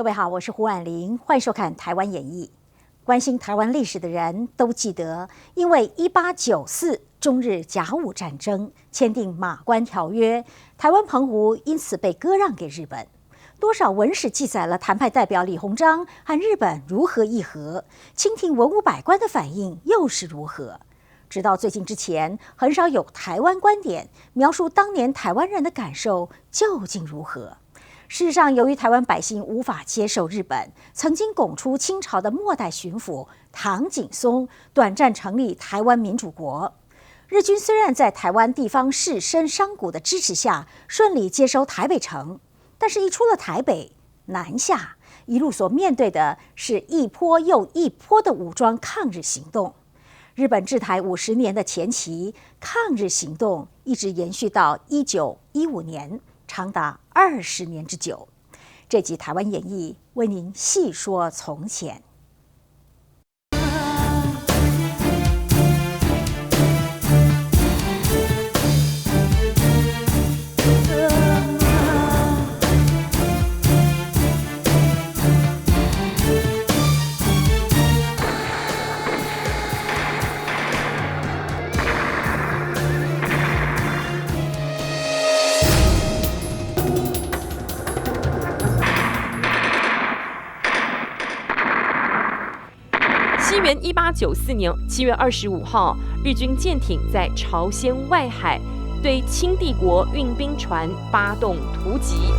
位好，我是胡婉玲，欢迎收看《台湾演义》。关心台湾历史的人都记得，因为1894中日甲午战争签订《马关条约》，台湾澎湖因此被割让给日本。多少文史记载了谈判代表李鸿章和日本如何议和，清廷文武百官的反应又是如何？直到最近之前，很少有台湾观点描述当年台湾人的感受究竟如何。事实上，由于台湾百姓无法接受日本，曾经拱出清朝的末代巡抚唐景崧短暂成立台湾民主国。日军虽然在台湾地方士绅商贾的支持下顺利接收台北城，但是一出了台北，南下一路所面对的是一波又一波的武装抗日行动。日本治台50年的前期，抗日行动一直延续到1915年，长达20年之久。这集《台湾演义》为您细说从前。西元1894年7月25号，日军舰艇在朝鲜外海对清帝国运兵船发动突击，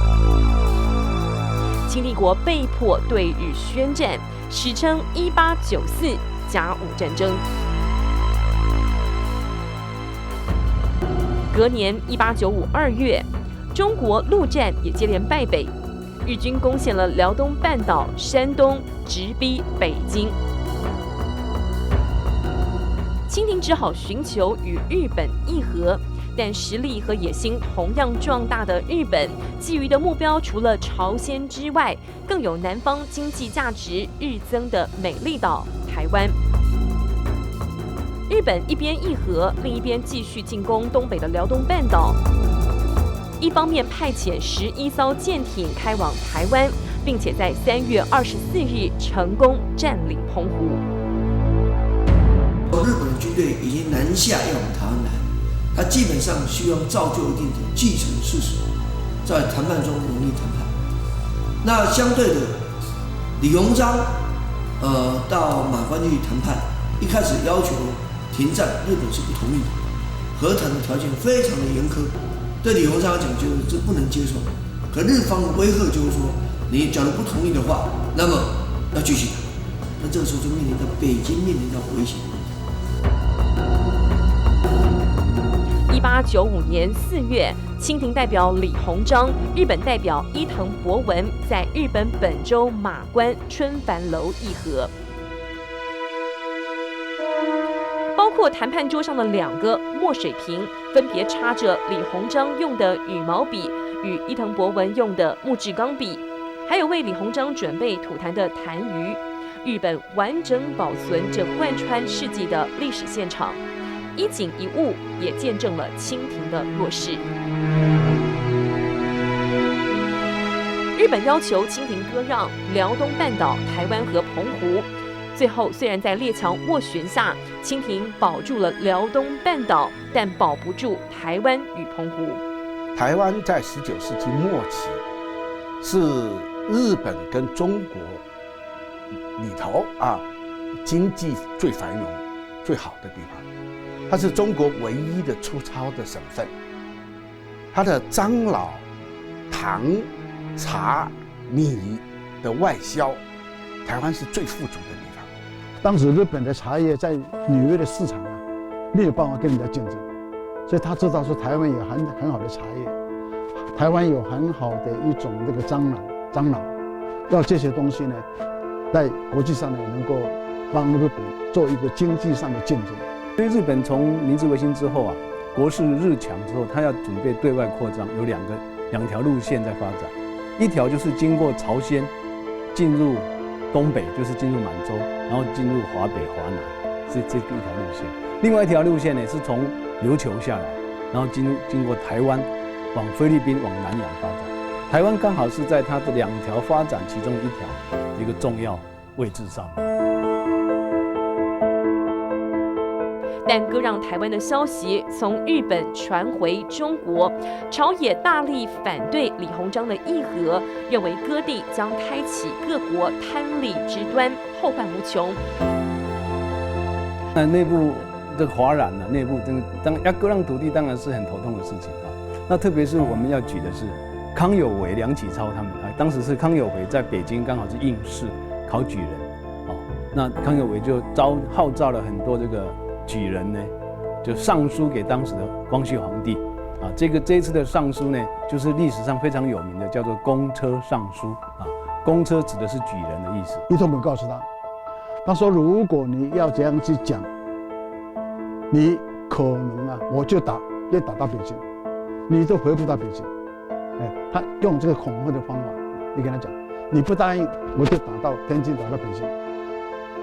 清帝国被迫对日宣战，史称1894甲午战争。隔年1895 2月，中国陆战也接连败北，日军攻陷了辽东半岛、山东，直逼北京。清廷只好寻求与日本议和，但实力和野心同样壮大的日本，觊觎的目标除了朝鲜之外，更有南方经济价值日增的美丽岛台湾。日本一边议和，另一边继续进攻东北的辽东半岛。一方面派遣11艘舰艇开往台湾，并且在3月24日成功占领澎湖。日本的军队已经南下要往台湾来，他基本上希望造就一定的既成事实，在谈判中容易谈判。那相对的，李鸿章到马关去谈判，一开始要求停战，日本是不同意的，和谈的条件非常的严苛，对李鸿章来讲就是这不能接受。可日方的威吓就是说，你假如不同意的话，那么要继续打。那这个时候就面临到北京面临到危险。1895年4月，清廷代表李鸿章、日本代表伊藤博文在日本本州马关春帆楼议和。包括谈判桌上的2个墨水瓶，分别插着李鸿章用的羽毛笔与伊藤博文用的木质钢笔，还有为李鸿章准备吐痰的痰盂。日本完整保存着贯穿世纪的历史现场，一景一物也见证了清廷的弱势。日本要求清廷割让辽东半岛、台湾和澎湖。最后，虽然在列强斡旋下，清廷保住了辽东半岛，但保不住台湾与澎湖。台湾在19世纪末期是日本跟中国里头经济最繁荣、最好的地方。它是中国唯一的粗糙的省份，它的樟脑、糖、茶、米的外销，台湾是最富足的地方。当时日本的茶叶在纽约的市场没有办法跟人家竞争，所以他知道说台湾有很好的茶叶，台湾有很好的一种这个樟脑，要这些东西呢，在国际上呢能够帮日本做一个经济上的竞争。因为日本从明治维新之后国势日强之后，他要准备对外扩张，有两条路线在发展。一条就是经过朝鲜进入东北，就是进入满洲，然后进入华北、华南，是这一条路线。另外一条路线呢，是从琉球下来，然后经过台湾，往菲律宾、往南洋发展。台湾刚好是在它的2条发展其中1条一个重要位置上。但割让台湾的消息从日本传回中国，朝野大力反对李鸿章的议和，认为割地将开启各国贪利之端，后患无穷。那内部的哗然呢？内部要割让土地，当然是很头痛的事情啊。那特别是我们要举的是康有为、梁启超他们啊，当时是康有为在北京刚好是应试考举人，哦，那康有为就号召了很多这个举人呢，就上书给当时的光绪皇帝啊。这一次的上书呢，就是历史上非常有名的，叫做公车上书啊。公车指的是举人的意思。李同美告诉他说如果你要这样去讲，你可能啊，我就打到北京，你都回不到北京。他用这个恐吓的方法，你跟他讲，你不答应，我就打到天津，打到北京。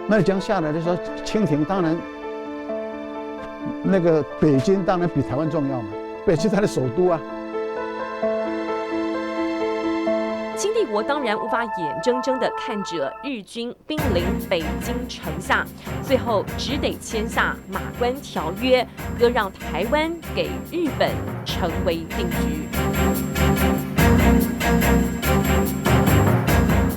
那这样下来的时候，清廷当然。那个北京当然比台湾重要嘛，北京它的首都啊。清帝国当然无法眼睁睁地看着日军兵临北京城下，最后只得签下《马关条约》，割让台湾给日本，成为定局。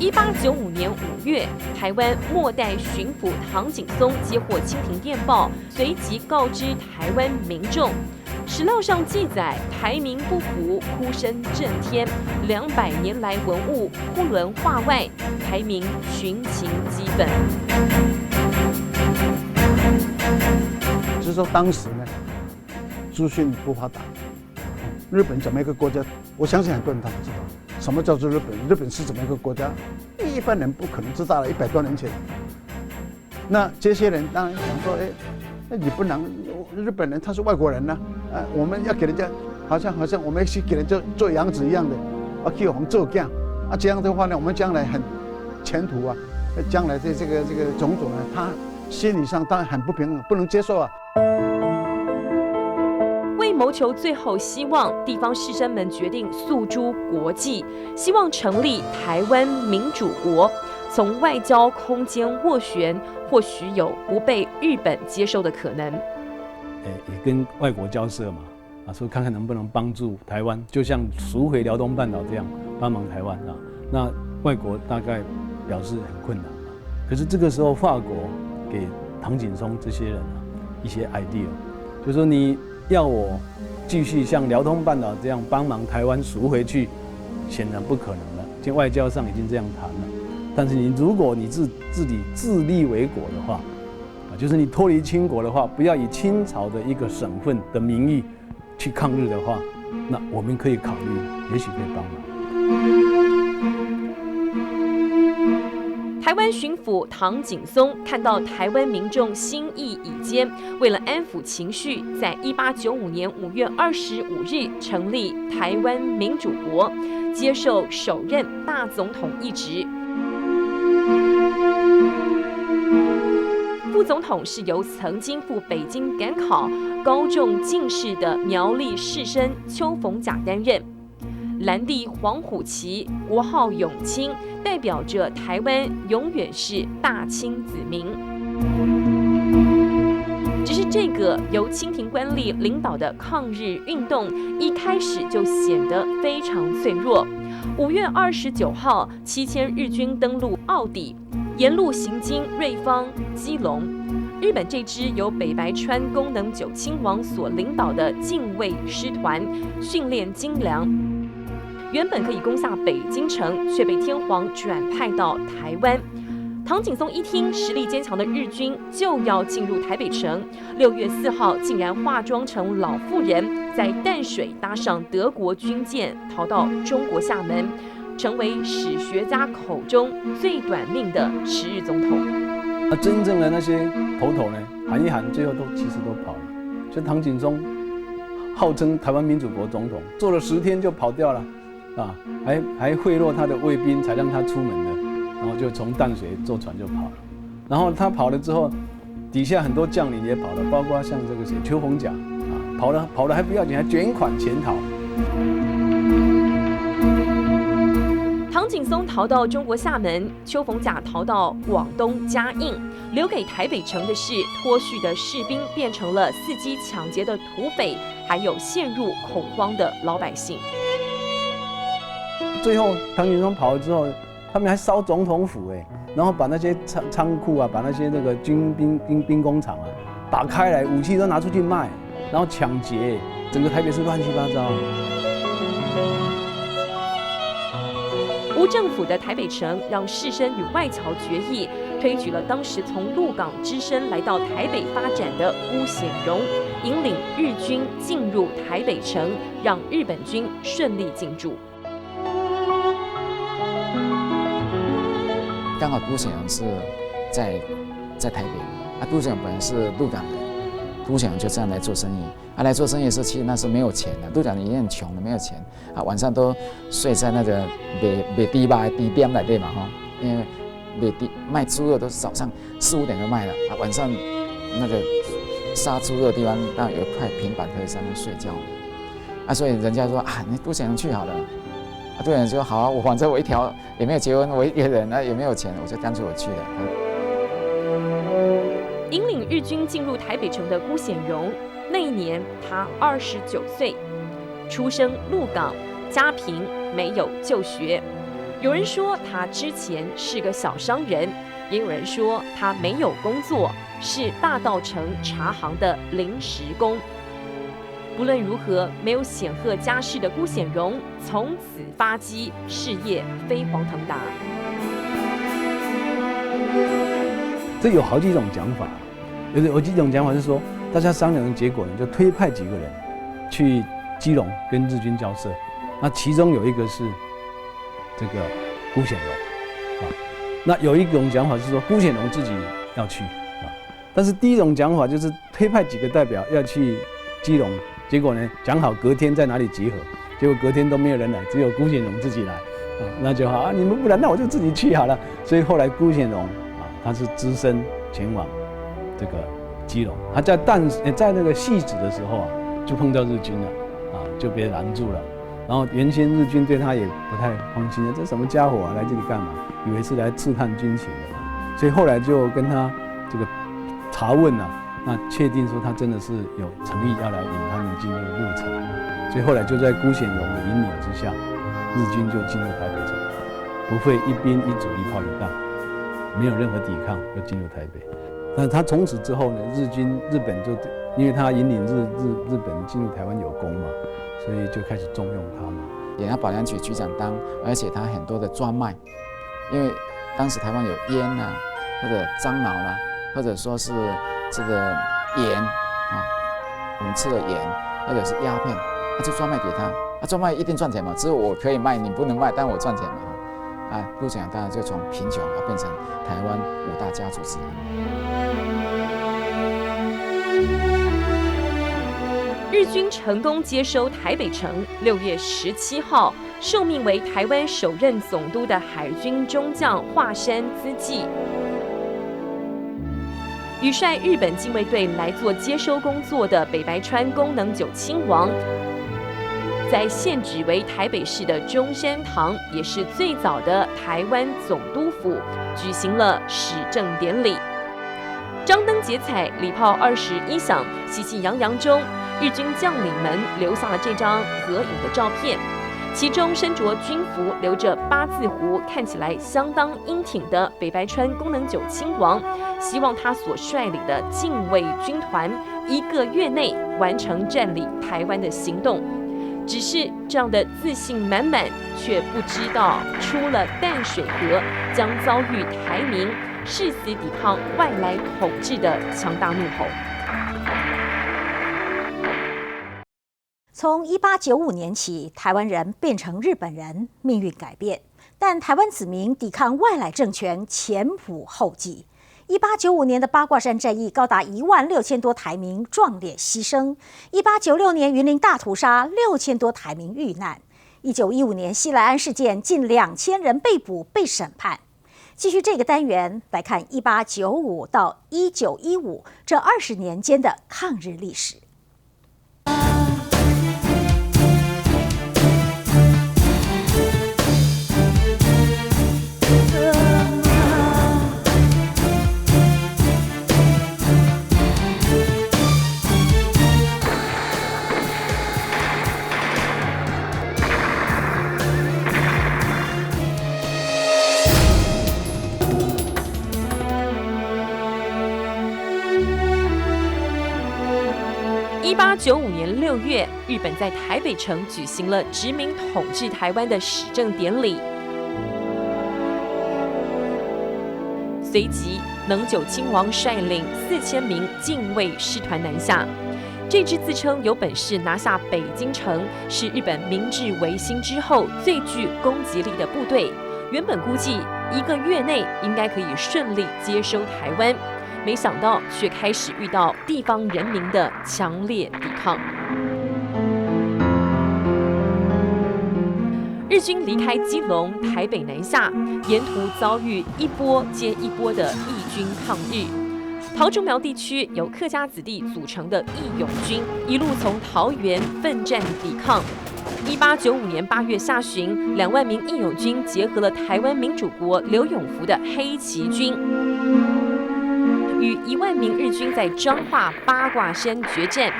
1895年5月，台湾末代巡抚唐景崧接获清廷电报，随即告知台湾民众。史料上记载，台民不服，哭声震天，200年来文物呼伦画外，台民群情激愤。就是说当时呢，资讯不发达，日本怎么一个国家，我相信很多人他不知道。什么叫做日本？日本是怎么一个国家？一般人不可能知道了，100多年前。那这些人当然想说，那你不能，日本人他是外国人呢，我们要给人家，好像我们去给人家做养子一样的，去红做干，这样的话呢，我们将来很前途啊，将来的这个种种呢，他心理上当然很不平衡，不能接受啊。为谋求最后希望，地方士绅们决定诉诸国际，希望成立台湾民主国。从外交空间斡旋，或许有不被日本接受的可能。也跟外国交涉嘛，说看看能不能帮助台湾，就像赎回辽东半岛这样帮忙台湾啊。那外国大概表示很困难啊。可是这个时候，法国给唐景崧这些人一些 idea， 就是说你要我继续像辽东半岛这样帮忙台湾赎回去，显然不可能了。在外交上已经这样谈了。但是如果你自己自立为国的话，就是你脱离清国的话，不要以清朝的一个省份的名义去抗日的话，那我们可以考虑，也许可以帮忙。台湾巡抚唐景崧看到台湾民众心意已坚，为了安抚情绪，在1895年5月25日成立台湾民主国，接受首任大总统一职。副总统是由曾经赴北京赶考、高中进士的苗栗士绅邱逢甲担任。蓝地黄虎旗，国号永清，代表着台湾永远是大清子民。只是这个由清廷官吏领导的抗日运动，一开始就显得非常脆弱。5月29号，7000日军登陆澳底，沿路行经瑞芳、基隆。日本这支由北白川宫能久亲王所领导的近卫师团，训练精良，原本可以攻下北京城，却被天皇转派到台湾。唐景崧一听实力坚强的日军就要进入台北城，6月4号竟然化妆成老妇人，在淡水搭上德国军舰逃到中国厦门，成为史学家口中最短命的10日总统。真正的那些头呢，喊一喊，最后其实都跑了。就唐景崧号称台湾民主国总统，做了10天就跑掉了，还贿赂他的卫兵才让他出门的，然后就从淡水坐船就跑了。然后他跑了之后，底下很多将领也跑了，包括像这个邱逢甲跑了还不要紧，还卷款潜逃。景松逃到中国厦门，邱逢甲逃到广东嘉应，留给台北城的是脱序的士兵变成了伺机抢劫的土匪，还有陷入恐慌的老百姓。最后唐景崧跑了之后，他们还烧总统府然后把那些仓库啊，把那些那个军兵工厂啊打开来，武器都拿出去卖，然后抢劫，整个台北市乱七八糟。无政府的台北城让士绅与外侨决议，推举了当时从鹿港只身来到台北发展的辜显荣，引领日军进入台北城，让日本军顺利进驻。刚好辜显荣是在台北，辜显荣本来是鹿港人，辜显荣就这样来做生意。来做生意的时候，其实那时候没有钱的，鹿港人也很穷的，没有钱晚上都睡在那个卖猪肉的猪店内底嘛因为卖猪肉都是早上4、5点就卖了晚上那个杀猪肉的地方，当然有一块平板可以在那睡觉所以人家说你辜显荣去好了。对人说好我反正我一条也没有结婚，我一个人也没有钱，我就干脆我去了。引领日军进入台北城的辜显荣，那一年他29岁，出生鹿港，家贫，没有就学。有人说他之前是个小商人，也有人说他没有工作，是大稻埕茶行的临时工。不论如何，没有显赫家世的辜显荣从此发迹，事业飞黄腾达。这有好几种讲法，有几种讲法是说，大家商量的结果呢，就推派几个人去基隆跟日军交涉。那其中有一个是这个辜显荣那有一种讲法是说辜显荣自己要去但是第一种讲法就是推派几个代表要去基隆。结果呢，讲好隔天在哪里集合，结果隔天都没有人来，只有辜显荣自己来那就好你们不来，那我就自己去好了。所以后来辜显荣他是只身前往这个基隆，他在那个戏子的时候就碰到日军了就被拦住了。然后原先日军对他也不太放心这什么家伙来这里干嘛？以为是来刺探军情的嘛。所以后来就跟他这个查问那确定说他真的是有诚意要来引他们进入鹿城，所以后来就在辜显荣的引领之下，日军就进入台北城，不费一兵一卒一炮一弹，没有任何抵抗就进入台北。但他从此之后呢，日本就因为他引领日本进入台湾有功嘛，所以就开始重用他嘛。也要保良局局长当，而且他很多的专卖，因为当时台湾有烟或者樟脑或者说是这个盐我们吃的盐，或者是鸦片，就专卖给他，专卖一定赚钱嘛，只有我可以卖，你不能卖，但我赚钱嘛辜显荣当然就从贫穷变成台湾5大家族之一。日军成功接收台北城，6月17号，受命为台湾首任总督的海军中将华山资纪，与率日本近卫队来做接收工作的北白川宫能久亲王，在现址为台北市的中山堂，也是最早的台湾总督府，举行了始政典礼。张灯结彩，礼炮21响，喜气洋洋中，日军将领们留下了这张合影的照片。其中身着军服、留着8字胡，看起来相当英挺的北白川宫能久亲王，希望他所率领的近卫军团1个月内完成占领台湾的行动。只是这样的自信满满，却不知道出了淡水河，将遭遇台民誓死抵抗外来统治的强大怒吼。从1895年起，台湾人变成日本人，命运改变。但台湾子民抵抗外来政权前仆后继。1895年的八卦山战役，高达16000多台民壮烈牺牲；1896年云林大屠杀，6000多台民遇难；1915年西来安事件，近2000人被捕被审判。继续这个单元来看1895到1915这20年间的抗日历史。1895年6月，日本在台北城举行了殖民统治台湾的始政典礼。随即，能久亲王率领4000名禁卫师团南下。这支自称有本事拿下北京城，是日本明治维新之后最具攻击力的部队。原本估计1个月内应该可以顺利接收台湾，没想到却开始遇到地方人民的强烈抵抗。日军离开基隆，台北南下，沿途遭遇一波接一波的义军抗日。桃竹苗地区由客家子弟组成的义勇军，一路从桃园奋战抵抗。1895年8月下旬，2万名义勇军结合了台湾民主国刘永福的黑旗军，与1万名日军在彰化八卦山决战。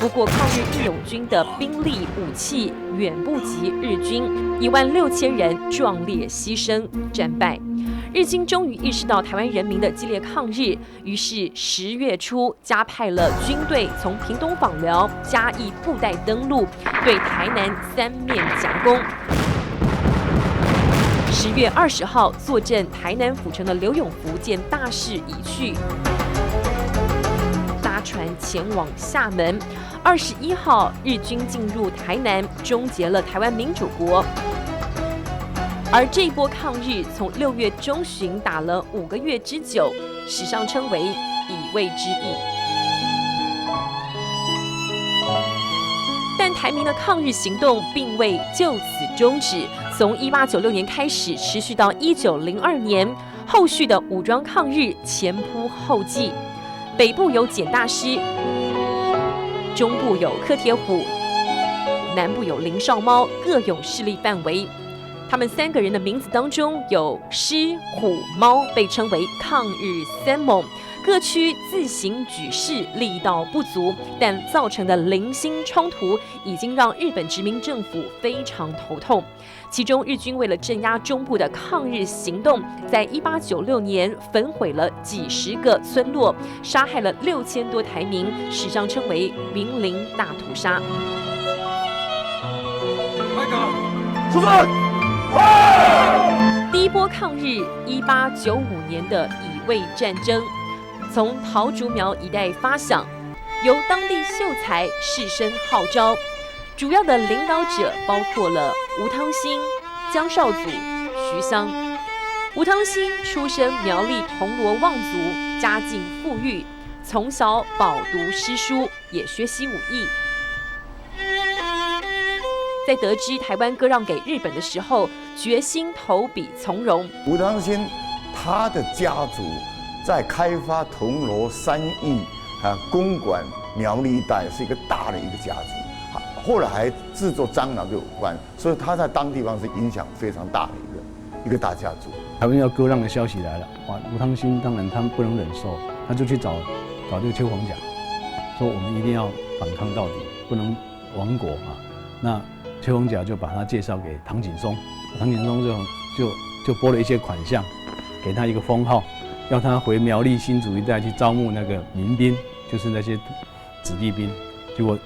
不过，抗日义勇军的兵力武器远不及日军，16000人壮烈牺牲战败。日军终于意识到台湾人民的激烈抗日，于是10月初加派了军队从屏东枋寮、嘉义布袋登陆，对台南3面夹攻。10月20号，坐镇台南府城的刘永福见大势已去，搭船前往厦门。21号，日军进入台南，终结了台湾民主国。而这一波抗日从6月中旬打了5个月之久，史上称为乙未之役。但台民的抗日行动并未就此终止，从1896年开始，持续到1902年，后续的武装抗日前仆后继。北部有简大师，中部有柯铁虎，南部有林少猫，各有势力范围。他们3个人的名字当中有狮、虎、猫，被称为抗日3猛。各区自行举事，力道不足，但造成的零星冲突已经让日本殖民政府非常头痛。其中，日军为了镇压中部的抗日行动，在1896年焚毁了几十个村落，杀害了6000多台民，史上称为云林大屠杀。出发！第一波抗日，1895年的乙未战争，从桃竹苗一带发响，由当地秀才士绅号召，主要的领导者包括了吴汤兴、江少祖、徐襄。吴汤兴出身苗栗铜锣望族，家境富裕，从小饱读诗书，也学习武艺。在得知台湾割让给日本的时候，决心投笔从戎。吴汤兴他的家族在开发铜锣3邑公馆苗栗一带是一个大的一个家族，后来还制作樟脑有关，所以他在当地方是影响非常大的一个大家族。台湾要割让的消息来了，哇！吴汤兴当然他不能忍受，他就去找这个邱逢甲，说我们一定要反抗到底，不能亡国啊。那邱逢甲就把他介绍给唐景崧，唐景崧就拨了一些款项，给他一个封号，要他回苗栗新竹一带去招募那个民兵，就是那些子弟兵。结果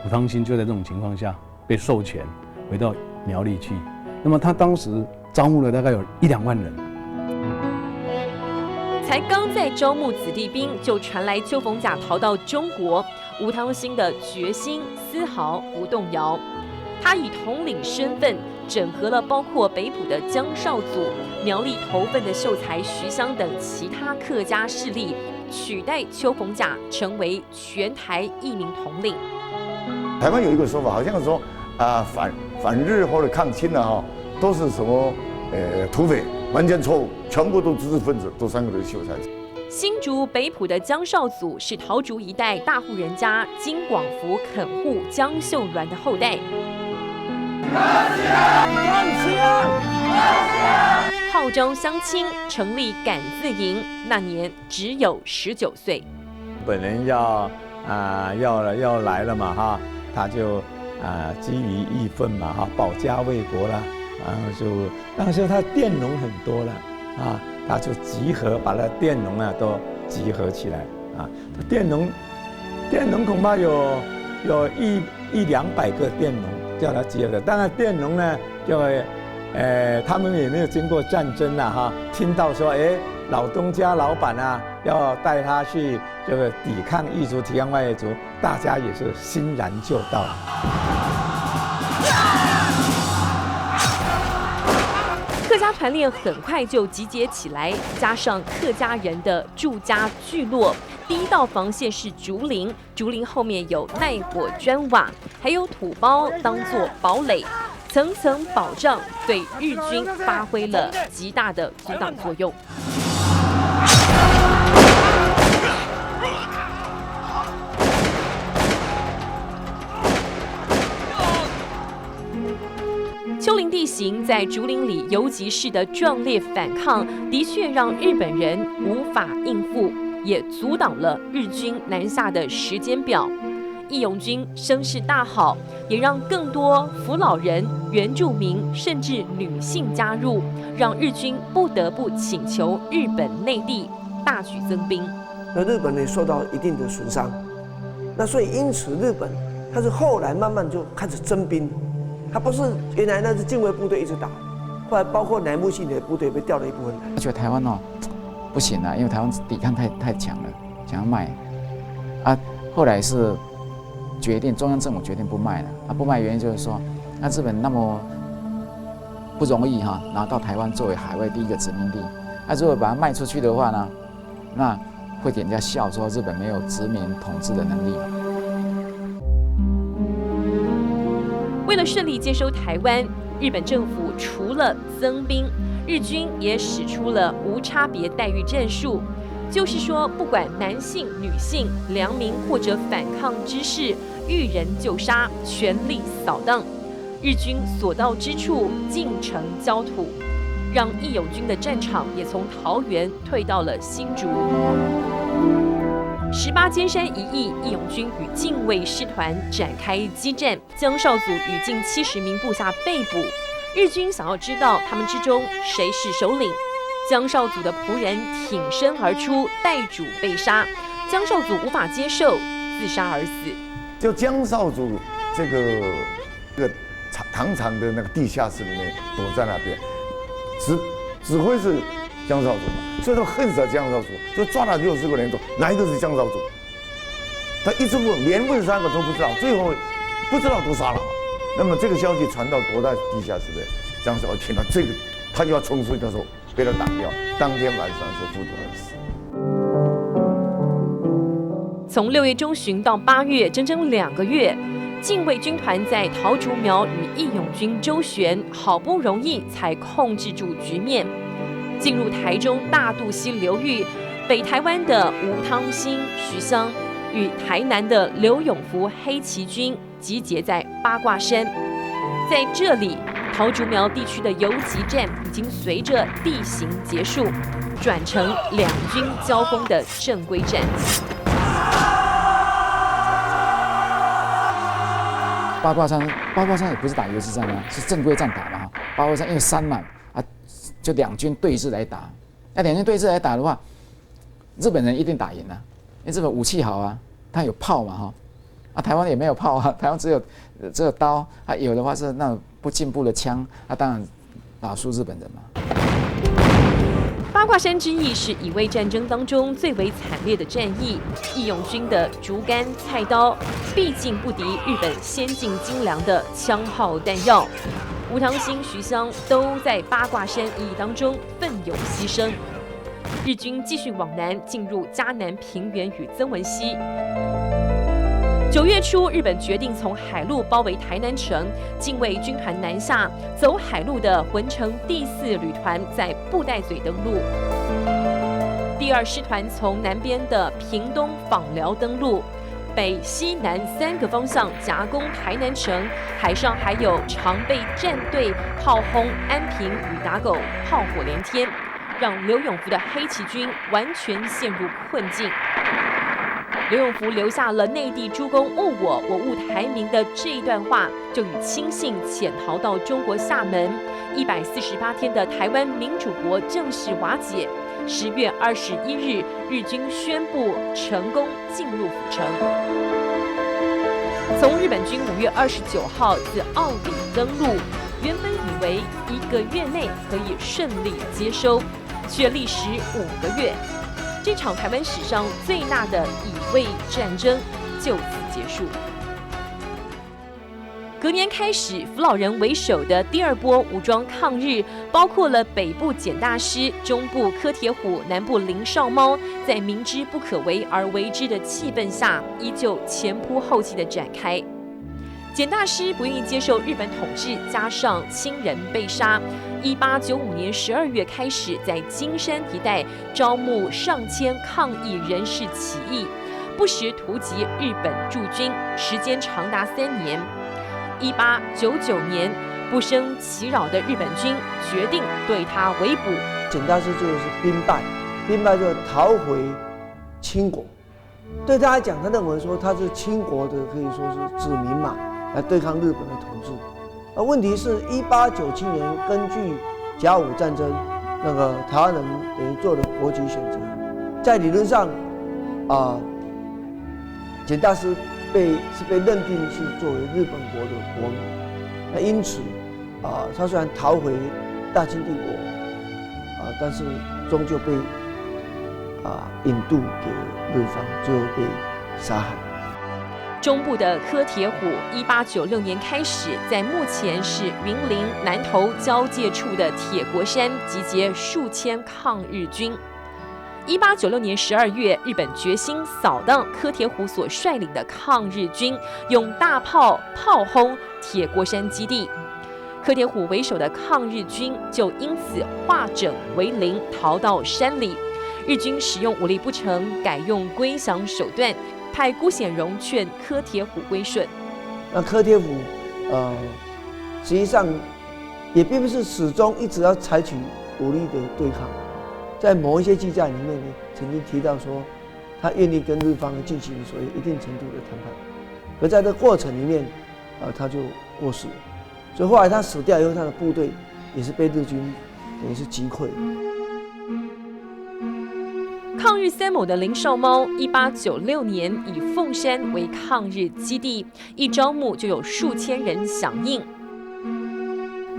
吴汤兴就在这种情况下被授权回到苗栗去。那么他当时招募了大概有1-2万人。才刚在招募子弟兵，就传来邱逢甲逃到中国，吴汤兴的决心丝毫不动摇。他以统领身份整合了包括北埔的江少祖、苗栗头份的秀才徐襄等其他客家势力，取代邱逢甲成为全台义民统领。台湾有一个说法，好像说反日或者抗清的都是什么土匪，完全错误，全部都知识分子，都3个都是秀才。新竹北埔的江少祖是桃竹一带大户人家金广福垦户江秀鸾的后代。号召乡亲成立赶字营，那年只有19岁。本人要来了嘛哈，他就基于义愤嘛哈，保家卫国啦，然后就当时他佃农很多了啊，他就集合把那佃农啊都集合起来啊，佃农恐怕有100-200个佃农叫他集合的。当然佃农呢就他们也没有经过战争了哈，听到说老东家老板啊要带他去这个抵抗异族、抵抗外来族，大家也是欣然就到。客家团练很快就集结起来，加上客家人的住家聚落，第一道防线是竹林，竹林后面有耐火砖瓦，还有土包当作堡垒，层层保障，对日军发挥了极大的阻挡作用。丘陵地形在竹林里游击式的壮烈反抗，的确让日本人无法应付，也阻挡了日军南下的时间表。义勇军声势大好，也让更多扶老人、原住民甚至女性加入，让日军不得不请求日本内地大举增兵。那日本也受到一定的损伤，那所以因此日本它是后来慢慢就开始征兵。他不是原来那是近卫部队一直打，后来包括乃木系的部队被调了一部分来。他觉得台湾不行了，因为台湾抵抗太强了，想要卖啊。后来是决定中央政府决定不卖了啊，不卖原因就是说，那日本那么不容易拿到台湾作为海外第一个殖民地，那如果把它卖出去的话呢，那会给人家笑说日本没有殖民统治的能力。为了顺利接收台湾，日本政府除了增兵，日军也使出了无差别待遇战术，就是说，不管男性、女性、良民或者反抗之士，遇人就杀，全力扫荡。日军所到之处，进城焦土，让义勇军的战场也从桃园退到了新竹。18尖山一役，义勇军与近卫师团展开激战，江少祖与近70名部下被捕。日军想要知道他们之中谁是首领，江少祖的仆人挺身而出，代主被杀，江少祖无法接受，自杀而死。就江少祖这个堂厂的那个地下室里面躲在那边，指挥是江少祖嘛，所以他恨死了江少祖，就抓了60个人头，哪一个是江少祖？他一直问，连问3个都不知道，最后不知道都杀了嘛。那么这个消息传到躲在地下室的江少祖听到这个，他就要冲出去的时候被他挡掉，当天晚上是服毒而死。从6月中旬到8月，整整2个月，近卫军团在桃竹苗与义勇军周旋，好不容易才控制住局面。进入台中大肚溪流域，北台湾的吴汤兴、徐湘与台南的刘永福黑旗军集结在八卦山。在这里，桃竹苗地区的游击战已经随着地形结束，转成两军交锋的正规战。八卦山也不是打游击战啊，是正规战打嘛。八卦山因为山嘛啊，就两军对峙来打。那两军对峙来打的话，日本人一定打赢啊，因为日本武器好啊，他有炮嘛哈。啊，台湾也没有炮啊，台湾只有刀，啊有的话是那种不进步的枪，啊当然打输日本人嘛。八卦山之役是乙未战争当中最为惨烈的战役，义勇军的竹竿、菜刀，毕竟不敌日本先进精良的枪炮弹药。吴汤兴、徐湘都在八卦山一役当中奋勇牺牲。日军继续往南进入嘉南平原与曾文溪。9月初，日本决定从海路包围台南城，近卫军团南下，走海路的浑城第4旅团在布袋嘴登陆，第2师团从南边的屏东枋寮登陆，北、西、南3个方向夹攻台南城，海上还有常备战队炮轰安平与打狗，炮火连天，让刘永福的黑旗军完全陷入困境。刘永福留下了内地诸公误我，我误台民的这一段话，就以亲信潜逃到中国厦门。148天的台湾民主国正式瓦解。10月21日，日军宣布成功进入府城。从日本军5月29号自澳底登陆，原本以为1个月内可以顺利接收，却历时5个月。这场台湾史上最大的乙未战争就此结束。隔年开始，扶老人为首的第2波武装抗日，包括了北部简大师、中部柯铁虎、南部林少猫，在明知不可为而为之的气氛下，依旧前仆后继地展开。简大师不愿意接受日本统治，加上亲人被杀，1895年12月开始在金山一带招募上千抗议人士起义，不时突击日本驻军，时间长达3年。1899年，不生其扰的日本军决定对他围捕。简大师就是兵败就逃回清国。对他来讲，他认为说他是清国的，可以说是子民嘛，来对抗日本的统治。而问题是，1897年根据甲午战争，那个台湾人等于做了国籍选择，在理论上，简大师被认定是作为日本国的国民。那因此，他虽然逃回大清帝国，但是终究被引渡给日方，最后被杀害。中部的柯铁虎，1896年开始，在目前是云林南投交界处的铁国山集结数千抗日军。1896年12月，日本决心扫荡柯铁虎所率领的抗日军，用大炮炮轰铁国山基地。柯铁虎为首的抗日军就因此化整为零，逃到山里。日军使用武力不成，改用归降手段，派辜显荣劝柯铁虎归顺。那柯铁虎，实际上也并不是始终一直要采取武力的对抗。在某一些记载里面呢，曾经提到说，他愿意跟日方进行所谓一定程度的谈判，而在这过程里面，他就过世了。所以后来他死掉以后，他的部队也是被日军等于是击溃。抗日三猛的林少猫，1896年以凤山为抗日基地，一招募就有数千人响应。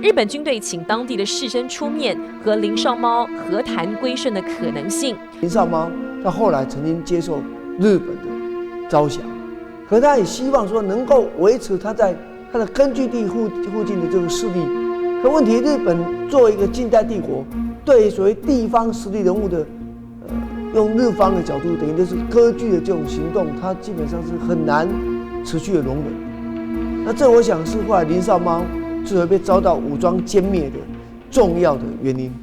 日本军队请当地的士绅出面和林少猫和谈归顺的可能性。林少猫他后来曾经接受日本的招降，可他也希望说能够维持他在他的根据地附近的这个势力。可问题，日本作为一个近代帝国，对所谓地方实力人物的用日方的角度，等于就是割据的这种行动，它基本上是很难持续的容忍。那这我想是后来林少猫最后被遭到武装歼灭的重要的原因。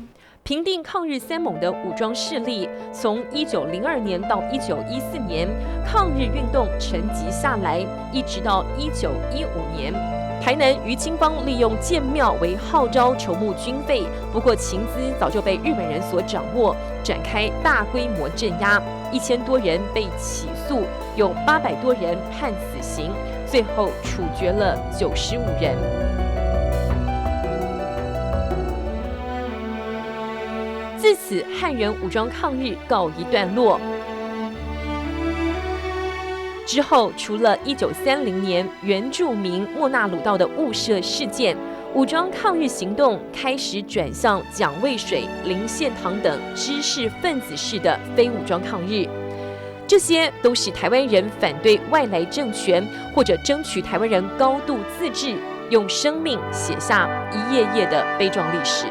平定抗日三猛的武装势力，从1902年到1914年，抗日运动沉寂下来，一直到1915年。台南于清芳利用建庙为号召筹募军费，不过情资早就被日本人所掌握，展开大规模镇压，1000多人被起诉，有800多人判死刑，最后处决了95人。自此，汉人武装抗日告一段落。之后，除了1930年原住民莫纳鲁道的雾社事件，武装抗日行动开始转向蒋渭水、林献堂等知识分子式的非武装抗日。这些都是台湾人反对外来政权，或者争取台湾人高度自治，用生命写下一页页的悲壮历史。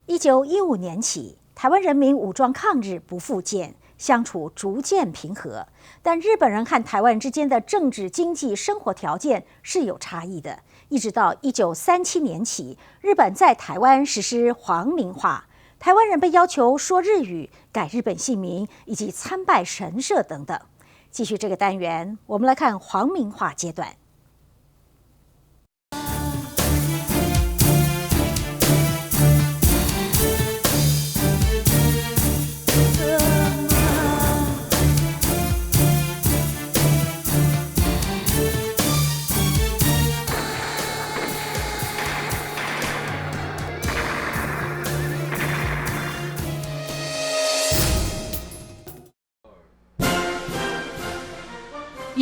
1915年起，台湾人民武装抗日不复见，相处逐渐平和。但日本人和台湾之间的政治、经济、生活条件是有差异的。一直到1937年起，日本在台湾实施皇民化，台湾人被要求说日语、改日本姓名以及参拜神社等等。继续这个单元，我们来看皇民化阶段。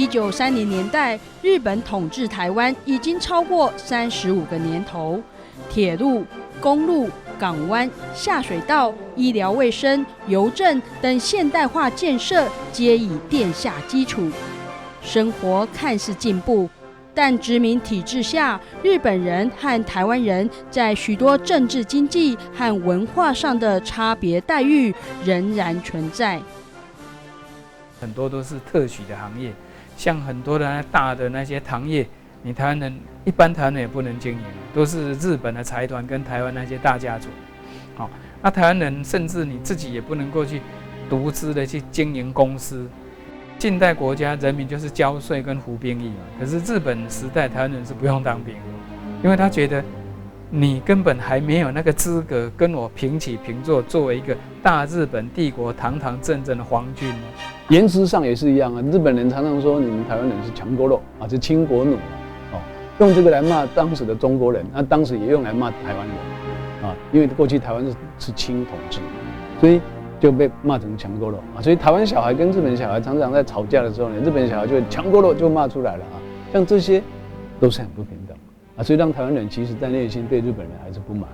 1930年代，日本统治台湾已经超过35个年头，铁路、公路、港湾、下水道、医疗卫生、邮政等现代化建设皆已奠下基础，生活看似进步，但殖民体制下，日本人和台湾人在许多政治、经济和文化上的差别待遇仍然存在。很多都是特许的行业，像很多的大的那些糖业，你台湾人一般台湾人也不能经营，都是日本的财团跟台湾那些大家族。好，那台湾人甚至你自己也不能够去独资的去经营公司。近代国家人民就是交税跟服兵役嘛，可是日本时代台湾人是不用当兵，因为他觉得你根本还没有那个资格跟我平起平坐，作为一个大日本帝国堂堂正正的皇军。言辞上也是一样啊，日本人常常说你们台湾人是强国肉啊，是亲国奴哦，用这个来骂当时的中国人，那当时也用来骂台湾人啊，因为过去台湾是清统治，所以就被骂成强国肉啊，所以台湾小孩跟日本小孩常常在吵架的时候呢，日本小孩就会强国肉就骂出来了啊，像这些都是很不平等啊，所以让台湾人其实在内心对日本人还是不满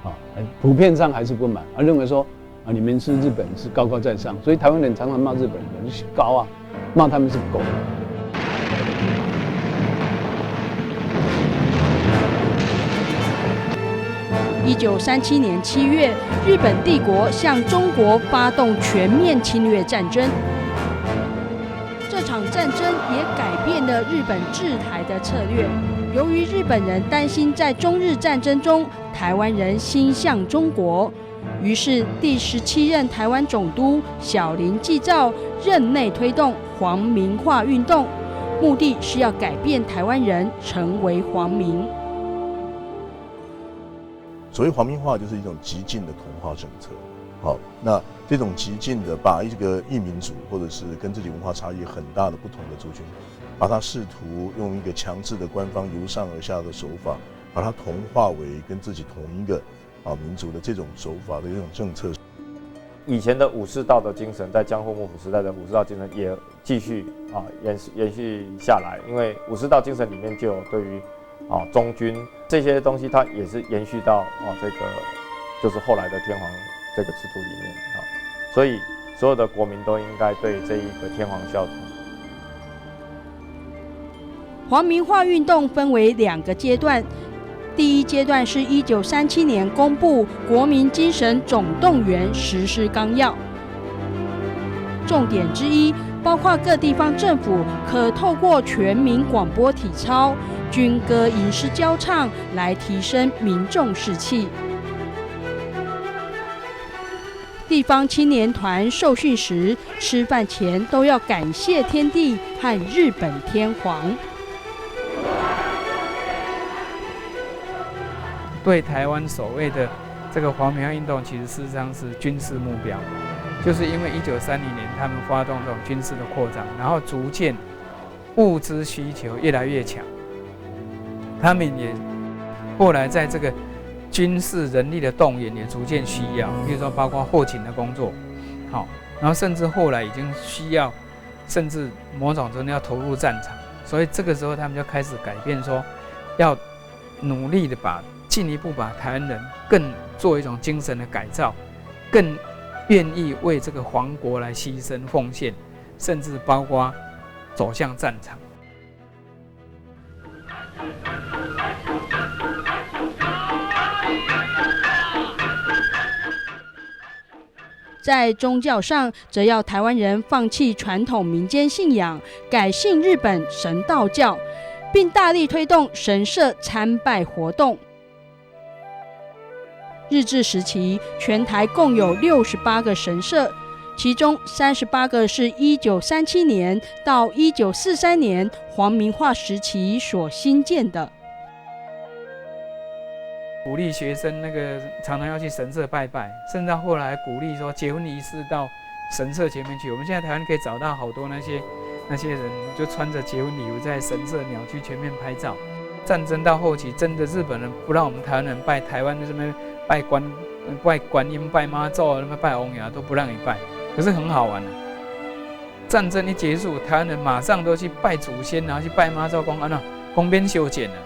啊，普遍上还是不满啊，认为说啊你们是日本是高高在上，所以台湾人常常骂日本人是高啊，骂他们是狗。1937年7月，日本帝国向中国发动全面侵略战争。这场战争也改变了日本治台的策略。由于日本人担心在中日战争中台湾人心向中国，于是第17任台湾总督小林纪造任内推动皇民化运动，目的是要改变台湾人成为皇民。所谓皇民化就是一种极尽的同化政策，好，那这种极尽的把一个异民族或者是跟自己文化差异很大的不同的族群，把它试图用一个强制的官方由上而下的手法，把它同化为跟自己同一个民族的这种手法的一种政策。以前的武士道的精神，在江户幕府时代的武士道精神也继续延续下来，因为武士道精神里面就有对于忠君这些东西，它也是延续到这个就是后来的天皇这个制度里面所以所有的国民都应该对这一个天皇效忠。皇民化运动分为2个阶段，第一阶段是1937年公布《国民精神总动员实施纲要》，重点之一包括各地方政府可透过全民广播体操、军歌吟诗交唱来提升民众士气。地方青年团受训时，吃饭前都要感谢天地和日本天皇。对台湾所谓的这个皇民化运动，其实事实上是军事目标，就是因为1930年他们发动这种军事的扩张，然后逐渐物资需求越来越强，他们也后来在这个军事人力的动员也逐渐需要，比如说包括后勤的工作，好，然后甚至后来已经需要，甚至某种程度要投入战场，所以这个时候他们就开始改变，说要努力的进一步把台湾人更做一种精神的改造，更愿意为这个皇国来牺牲奉献，甚至包括走向战场。在宗教上，则要台湾人放弃传统民间信仰，改信日本神道教，并大力推动神社参拜活动。日治时期，全台共有68个神社，其中38个是1937年到1943年皇民化时期所兴建的。鼓励学生常常要去神社拜拜，甚至到后来鼓励说结婚仪式到神社前面去。我们现在台湾可以找到好多那些人就穿着结婚礼服在神社鸟居前面拍照。战争到后期，真的日本人不让我们台湾人拜台湾的什么拜观音、拜妈祖、拜翁爷都不让你拜，可是很好玩战争一结束，台湾人马上都去拜祖先，然后去拜妈祖公，公边修剪了，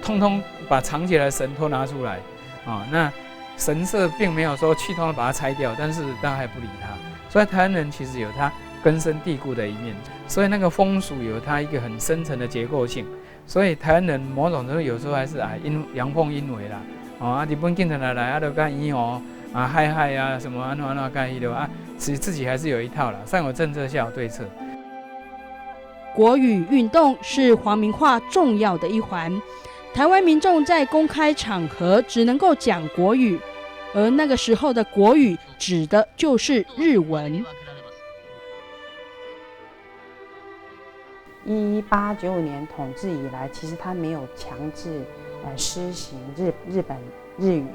通通把藏起来的神都拿出来啊。那神社并没有说去通通把它拆掉，但是大家还不理他。所以台湾人其实有他根深蒂固的一面，所以那个风俗有它一个很深层的结构性。所以台湾人某种程度有时候还是阳奉阴违啦。日本警察来就干伊害啊什么干伊的其实自己还是有一套啦，上有政策下有对策。国语运动是皇民化重要的一环，台湾民众在公开场合只能够讲国语，而那个时候的国语指的就是日文。1895年统治以来，其实他没有强制施行日本日语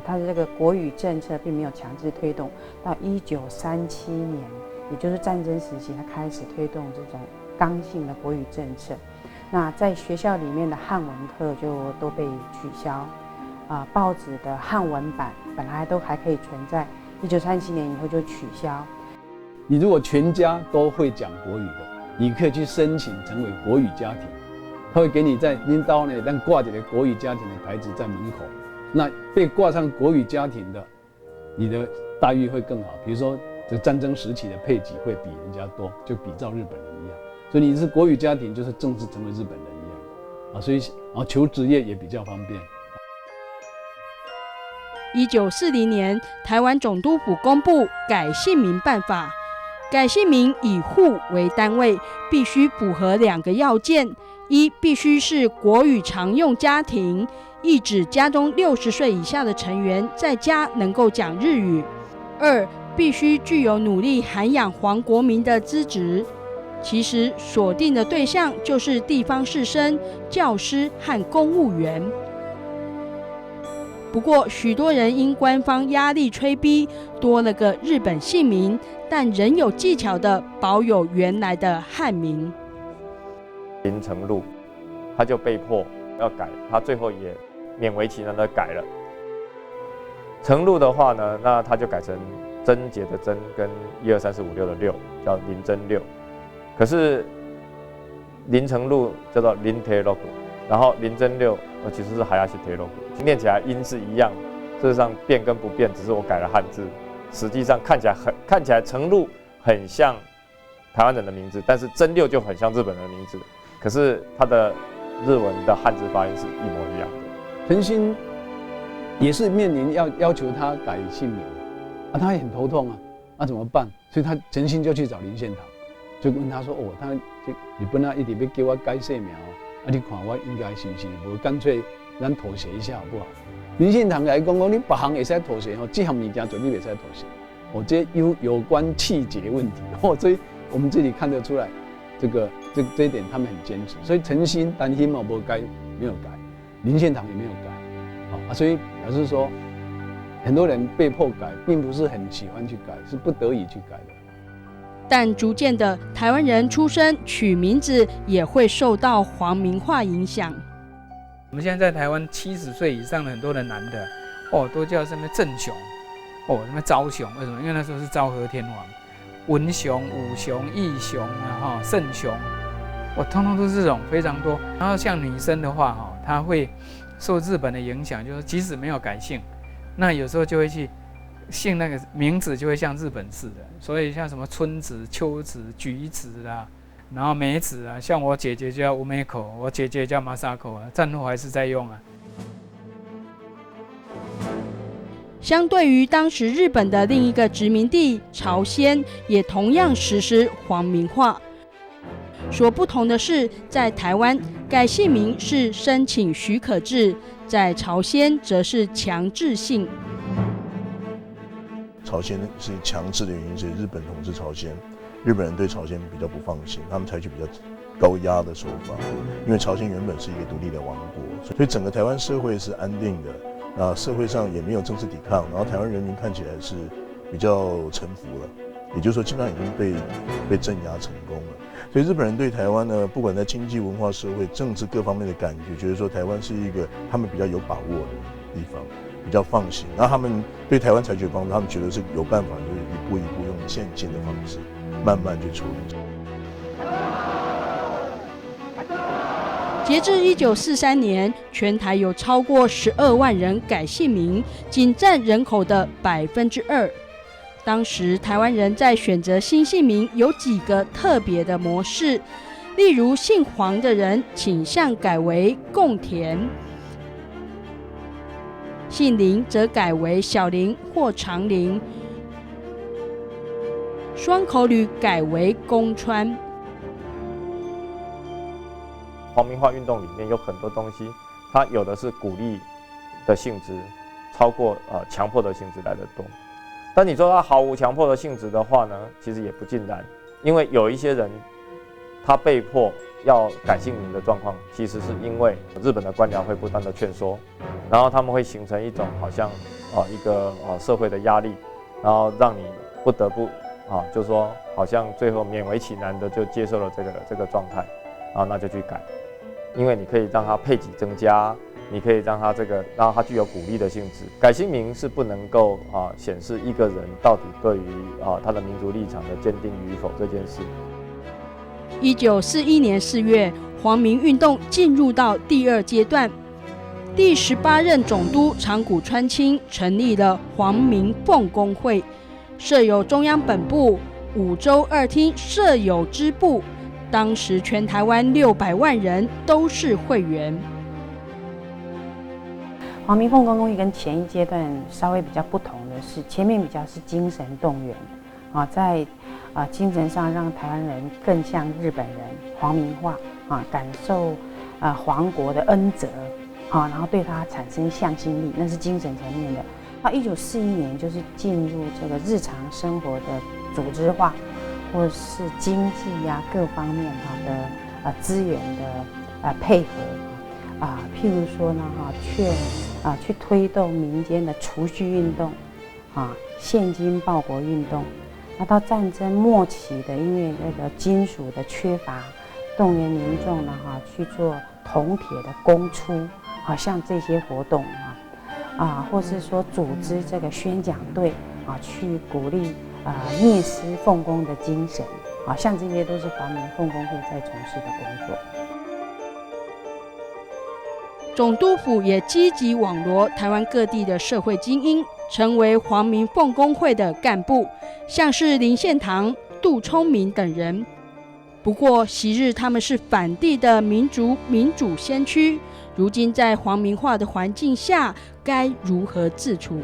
他的这个国语政策并没有强制推动。到1937年，也就是战争时期，他开始推动这种刚性的国语政策。那在学校里面的汉文课就都被取消，报纸的汉文版本来都还可以存在，1937年以后就取消。你如果全家都会讲国语的，你可以去申请成为国语家庭，他会给你在领导呢，但挂着的国语家庭的牌子在门口。那被挂上国语家庭的，你的待遇会更好。比如说，这战争时期的配给会比人家多，就比照日本人一样。所以你是国语家庭，就是正式成为日本人一样所以求职业也比较方便。1940年，台湾总督府公布改姓名办法，改姓名以户为单位，必须符合2个要件：一，必须是国语常用家庭，意指家中60岁以下的成员在家能够讲日语；二，必须具有努力涵养皇国民的资质。其实锁定的对象就是地方士绅、教师和公务员。不过，许多人因官方压力催逼，多了个日本姓名，但仍有技巧的保有原来的汉名。林承禄，他就被迫要改，他最后也勉为其难的改了。承禄的话呢，那他就改成贞洁的贞跟1、2、3、4、5、6的6，叫林贞六。可是林承禄叫做林铁禄，然后林贞六其实是海亚西铁禄，念起来音是一样，事实上变跟不变，只是我改了汉字。实际上看起来承禄很像台湾人的名字，但是贞六就很像日本人的名字，可是他的日文的汉字发音是一模一样的。陈新也是面临要求他改姓名他也很头痛那怎么办？所以陈新就去找林献堂，就问他说日本一直要叫我改姓名你看我应该是不是无干脆咱妥协一下好不好？林献堂来讲你别项会使妥协这项物件绝对袂使妥协这有关气节问题所以我们这里看得出来这一点他们很坚持。所以陈新担心没改，没有改，林献堂也没有改所以表示说很多人被迫改，并不是很喜欢去改，是不得已去改的。但逐渐的，台湾人出生取名字也会受到皇民化影响。我们现在在台湾70岁以上的很多的男的都叫什么正雄什么昭雄，为什么？因为那时候是昭和天皇，文雄、武雄、义雄圣雄通通都是这种非常多。然后像女生的话她会受日本的影响，就是即使没有改姓，那有时候就会去姓那个名字就会像日本式的，所以像什么春子、秋子、菊子啦，然后梅子像我姐姐叫乌梅口，我姐姐叫马萨口战后还是在用相对于当时日本的另一个殖民地朝鲜，也同样实施皇民化。所不同的是，在台湾改姓名是申请许可制，在朝鲜则是强制性。朝鲜是强制的原因是日本统治朝鲜，日本人对朝鲜比较不放心，他们采取比较高压的手法，因为朝鲜原本是一个独立的王国，所以整个台湾社会是安定的，社会上也没有正式抵抗，然后台湾人民看起来是比较臣服了，也就是说基本上已经被镇压成功了。所以日本人对台湾呢，不管在经济、文化、社会、政治各方面的感觉，觉得说台湾是一个他们比较有把握的地方。比较放心，然后他们对台湾采取的方式，他们觉得是有办法，就是一步一步用渐进的方式，慢慢去处理。截至1943年，全台有超过12万人改姓名，仅占人口的2%。当时台湾人在选择新姓名有几个特别的模式，例如姓黄的人倾向改为贡田，姓林则改为小林或长林，双口吕改为公川。皇民化运动里面有很多东西，它有的是鼓励的性质，超过强迫的性质来得多。但你说它毫无强迫的性质的话呢，其实也不尽然，因为有一些人他被迫要改姓名的状况，其实是因为日本的官僚会不断的劝说，然后他们会形成一种好像一个社会的压力，然后让你不得不就是说好像最后勉为其难的就接受了这个状态，然后那就去改。因为你可以让它配给增加，你可以让它让它具有鼓励的性质。改姓名是不能够显示一个人到底对于他的民族立场的坚定与否这件事。1941年4月，皇民运动进入到第2阶段，第18任总督长谷川清成立了皇民奉公会，设有中央本部、5州2厅设有支部。当时全台湾600万人都是会员。皇民奉公会跟前一阶段稍微比较不同的是，前面比较是精神动员，在精神上让台湾人更像日本人，皇民化感受皇国的恩泽然后对他产生向心力，那是精神层面的。到1941年就是进入这个日常生活的组织化。或是经济各方面的资源的配合譬如说呢去推动民间的储蓄运动现金报国运动。那到战争末期的，因为那个金属的缺乏，动员民众呢去做铜铁的供出像这些活动或是说组织这个宣讲队去鼓励灭私奉公的精神像这些都是皇民奉公会在从事的工作。总督府也积极网罗台湾各地的社会精英，成为皇民奉公会的干部，像是林献堂、杜聪明等人。不过昔日他们是反帝的民主先驱，如今在皇民化的环境下，该如何自处？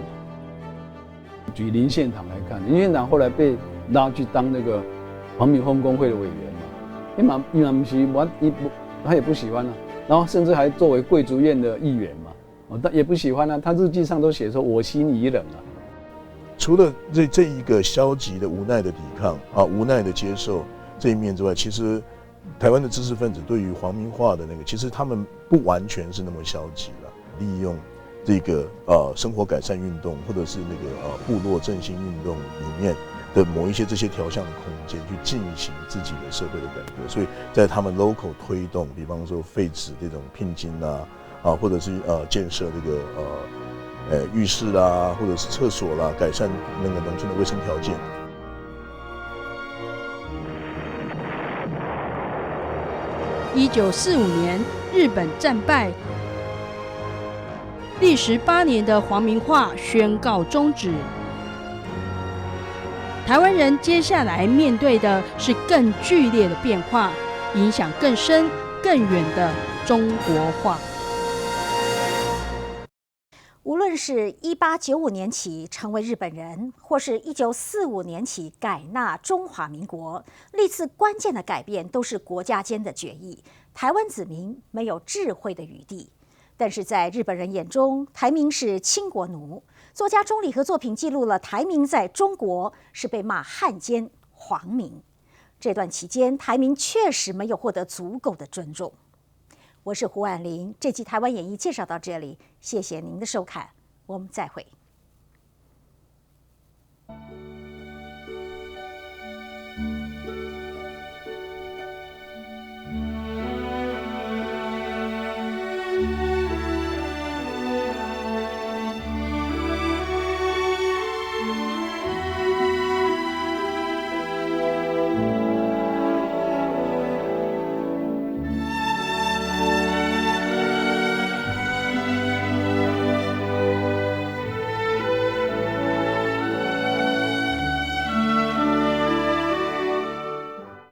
举林献堂来看，林献堂后来被拉去当那个皇民奉公会的委员嘛，他也不喜欢然后甚至还作为贵族院的议员嘛，但也不喜欢他日记上都写说我心已冷除了这一个消极的无奈的抵抗无奈的接受这一面之外，其实台湾的知识分子对于皇民化的其实他们不完全是那么消极了，利用这个生活改善运动，或者是部落振兴运动里面的某一些这些条项的空间，去进行自己的社会的改革。所以在他们 local 推动，比方说废止这种聘金或者是建设浴室或者是厕所改善农村的卫生条件。1945年，日本战败。历时8年的皇民化宣告终止。台湾人接下来面对的是更剧烈的变化，影响更深、更远的中国化。无论是1895年起成为日本人，或是1945年起改纳中华民国，历次关键的改变都是国家间的决议，台湾子民没有智慧的余地。但是在日本人眼中，台民是清国奴。作家钟理和作品记录了台民在中国是被骂汉奸、皇民。这段期间，台民确实没有获得足够的尊重。我是胡婉玲，这期《台湾演义》介绍到这里，谢谢您的收看，我们再会。